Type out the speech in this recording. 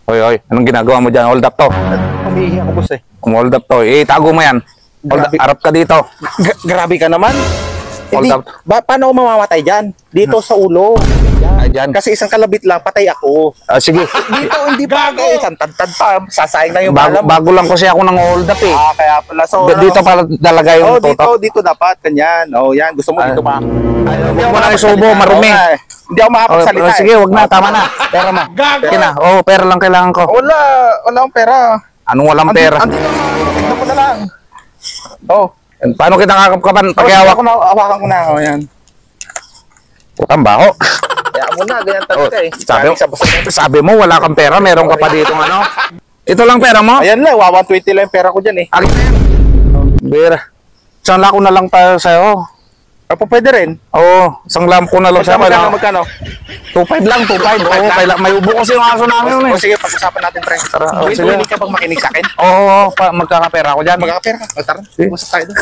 Hoy, hoy, anong ginagawa mo dyan? Hold up to. Umiihi ako, boss eh. Hold up to. Tago mo yan. Grabe. Harap ka dito. Grabe ka naman. Hold Hindi, up. paano ako mamamatay dyan? Dito sa ulo. Ay, dyan. Kasi isang kalabit lang, patay ako. Sige. Dito, hindi pa ako. Isang tad pa. Sasayang na yung Bago, bala mo. bago lang kasi ako ng hold up eh. Kaya pala. So, Dito pala talaga yung tutok. dito dapat. Ganyan. Yan. Gusto mo dito ba? Huwag mo na isubo, marumi. Hindi ako makapagsalita. Sige, wag na. Tama na. Pera mo. Sige na. Pera lang kailangan ko. Wala akong pera. Anong walang pera? Andito. Tignan mo na lang. Paano kita kakapkapan? Paghihawak. Hawakan ko na. Yan. Putang baho. Kaya mo na. Ganyan talaga eh. Sabi mo, wala kang pera. Meron ka pa dito ano. Ito lang pera mo? Ayan lang. 120 lang yung pera ko dyan eh. Akin na yan. Pera. Isang lako na lang tayo sa'yo. Pwede rin. Oo, isang lampo na lang siya. Magkano? 2.5 lang, 2.5. Oo, may ubo kasi yung aso namin. Sige, pag-usapan natin, pre. Sige. Pwede ka bang makinig sa akin? Oo, magkakapera ako dyan. Magkakapera ka. Tara, usap tayo doon.